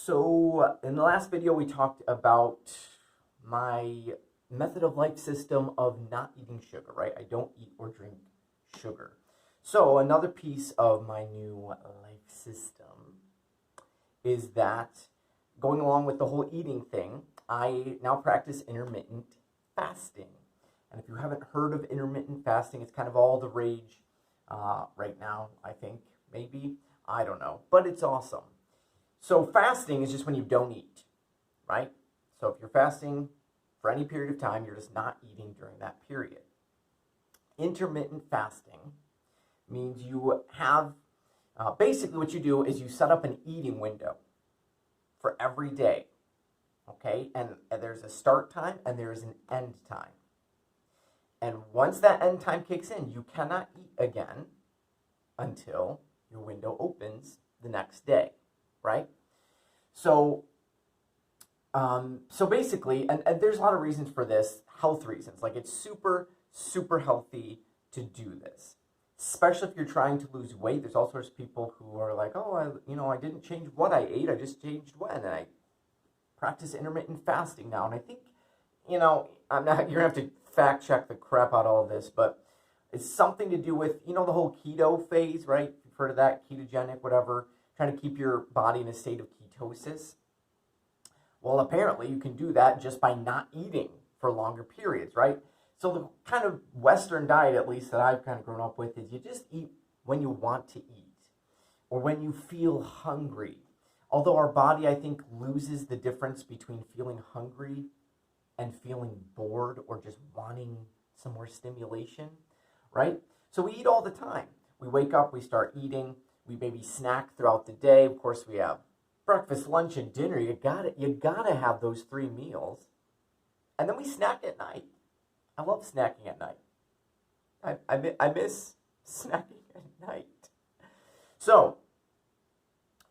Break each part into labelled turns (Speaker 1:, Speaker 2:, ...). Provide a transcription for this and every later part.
Speaker 1: So, in the last video, we talked about my method of life system of not eating sugar, right? I don't eat or drink sugar. So, another piece of my new life system is that going along with the whole eating thing, I now practice intermittent fasting. And if you haven't heard of intermittent fasting, it's kind of all the rage right now, I think, maybe. I don't know, but it's awesome. So fasting is just when you don't eat, right? So if you're fasting for any period of time, you're just not eating during that period. Intermittent fasting means you have, basically what you do is you set up an eating window for every day, okay? And there's a start time and there's an end time. And once that end time kicks in, you cannot eat again until your window opens the next day, right? So basically, and there's a lot of reasons for this, health reasons. Like it's super, super healthy to do this, especially if you're trying to lose weight. There's all sorts of people who are like, oh, I didn't change what I ate, I just changed when, and I practice intermittent fasting now. And I think, you're gonna have to fact check the crap out of all of this, but it's something to do with, the whole keto phase, right? You've heard of that, ketogenic, whatever, trying to keep your body in a state of ketosis. Well, apparently you can do that just by not eating for longer periods, right? So the kind of Western diet, at least that I've kind of grown up with, is you just eat when you want to eat or when you feel hungry. Although our body, I think, loses the difference between feeling hungry and feeling bored or just wanting some more stimulation, right? So we eat all the time. We wake up, we start eating, we maybe snack throughout the day. Of course, we have breakfast, lunch, and dinner. You gotta have those 3 meals. And then we snack at night. I love snacking at night. I miss snacking at night. So,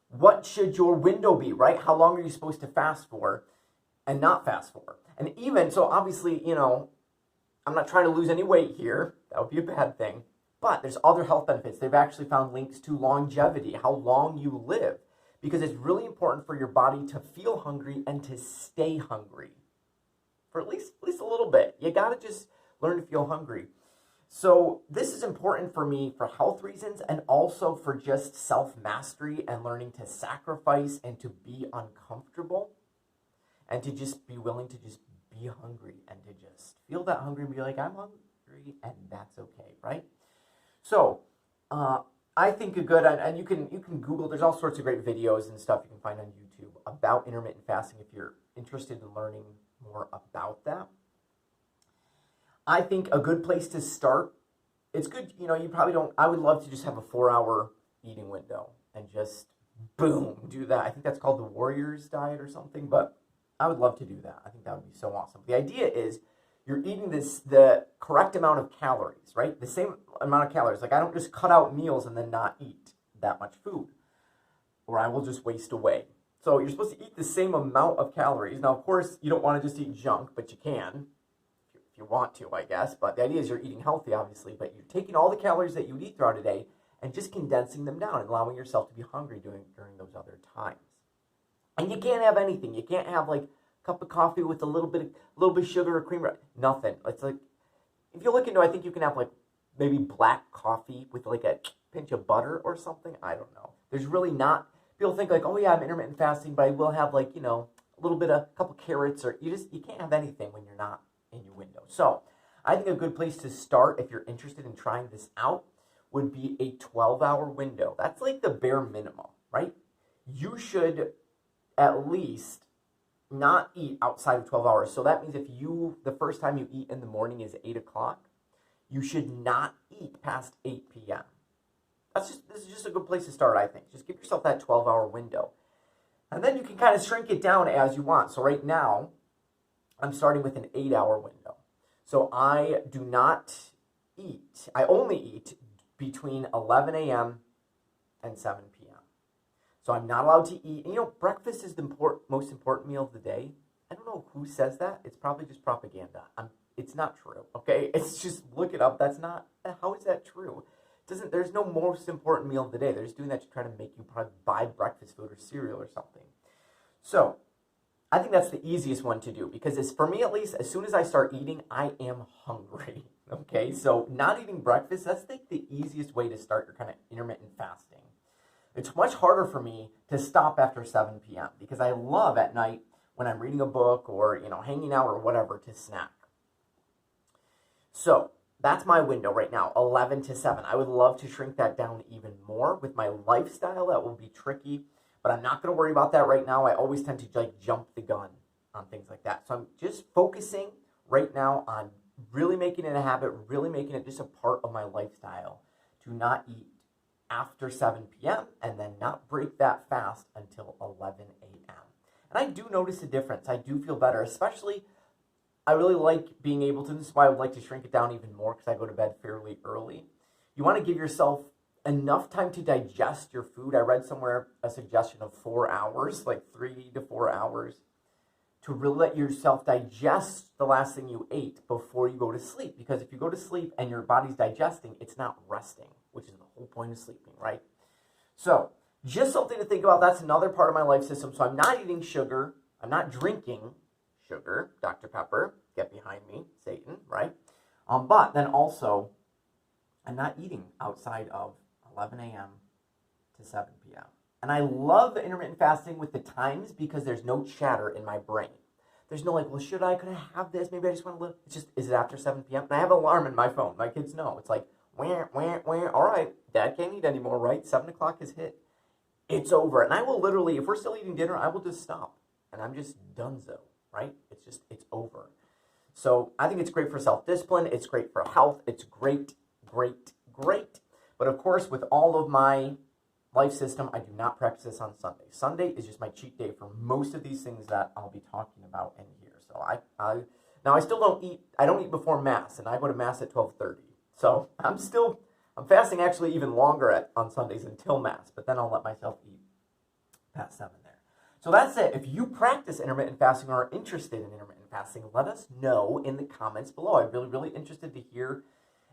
Speaker 1: what should your window be, right? How long are you supposed to fast for and not fast for? And even, so obviously, I'm not trying to lose any weight here. That would be a bad thing. But there's other health benefits. They've actually found links to longevity, how long you live. Because it's really important for your body to feel hungry and to stay hungry. For at least a little bit. You got to just learn to feel hungry. So this is important for me for health reasons and also for just self-mastery and learning to sacrifice and to be uncomfortable and to just be willing to just be hungry and to just feel that hungry and be like, I'm hungry, and that's okay, right? So, I think and you can Google, there's all sorts of great videos and stuff you can find on YouTube about intermittent fasting if you're interested in learning more about that. I think a good place to start, it's good, you probably don't, I would love to just have a 4-hour eating window and just, boom, do that. I think that's called the Warriors diet or something, but I would love to do that. I think that would be so awesome. The idea is you're eating the correct amount of calories, right? The same amount of calories. Like I don't just cut out meals and then not eat that much food, or I will just waste away. So you're supposed to eat the same amount of calories. Now, of course, you don't want to just eat junk, but you can if you want to, I guess. But the idea is you're eating healthy, obviously, but you're taking all the calories that you would eat throughout a day and just condensing them down and allowing yourself to be hungry during those other times. And you can't have anything. You can't have like a cup of coffee with a little bit of sugar or cream. Nothing. It's like, if you look into it, I think you can have like maybe black coffee with like a pinch of butter or something. I don't know. There's really not, people think like, oh yeah, I'm intermittent fasting, but I will have like, a little bit of a couple carrots, or you can't have anything when you're not in your window. So I think a good place to start if you're interested in trying this out would be a 12-hour window. That's like the bare minimum, right? You should at least not eat outside of 12 hours. So that means if the first time you eat in the morning is 8 o'clock, you should not eat past 8 p.m. This is just a good place to start, I think. Just give yourself that 12-hour window. And then you can kind of shrink it down as you want. So right now, I'm starting with an 8-hour window. So I do not eat. I only eat between 11 a.m. and 7 p.m. So I'm not allowed to eat. And breakfast is the most important meal of the day. I don't know who says that. It's probably just propaganda. It's not true, okay? It's just, look it up. How is that true? There's no most important meal of the day. They're just doing that to try to make you probably buy breakfast food or cereal or something. So I think that's the easiest one to do because it's, for me at least, as soon as I start eating, I am hungry. Okay, so not eating breakfast, that's like the easiest way to start your kind of intermittent fasting. It's much harder for me to stop after 7 p.m. because I love at night when I'm reading a book or, hanging out or whatever to snack. So that's my window right now, 11 to 7. I would love to shrink that down even more. With my lifestyle, that will be tricky, but I'm not going to worry about that right now. I always tend to jump the gun on things like that. So I'm just focusing right now on really making it a habit, really making it just a part of my lifestyle to not eat after 7 p.m. and then not break that fast until 11 a.m. And I do notice a difference. I do feel better, especially I really like being able to, this is why I would like to shrink it down even more because I go to bed fairly early. You want to give yourself enough time to digest your food. I read somewhere a suggestion of 4 hours, like 3 to 4 hours, to really let yourself digest the last thing you ate before you go to sleep. Because if you go to sleep and your body's digesting, it's not resting, which is the whole point of sleeping, right? So just something to think about. That's another part of my life system. So I'm not eating sugar. I'm not drinking sugar. Dr. Pepper, get behind me, Satan, right? But then also, I'm not eating outside of 11 a.m. to 7 p.m. And I love the intermittent fasting with the times because there's no chatter in my brain. There's no like, well, could I have this? Maybe I just want to live. It's just, is it after 7 p.m.? And I have an alarm in my phone. My kids know. It's like, wah, wah, wah. All right, Dad can't eat anymore, right? 7 o'clock is hit. It's over. And I will literally, if we're still eating dinner, I will just stop. And I'm just donezo, right? It's over. So I think it's great for self-discipline. It's great for health. It's great, great, great. But of course, with all of my life system, I do not practice this on Sunday. Sunday is just my cheat day for most of these things that I'll be talking about in here. So now I still don't eat. I don't eat before Mass, and I go to Mass at 12:30. So I'm fasting actually even longer on Sundays until Mass, but then I'll let myself eat past 7 there. So that's it. If you practice intermittent fasting or are interested in intermittent fasting, let us know in the comments below. I'm really, really interested to hear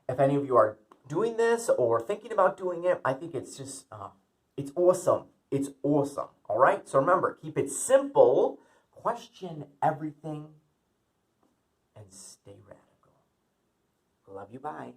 Speaker 1: if any of you are doing this or thinking about doing it. I think it's just, it's awesome. It's awesome. All right? So remember, keep it simple, question everything, and stay radical. Love you. Bye.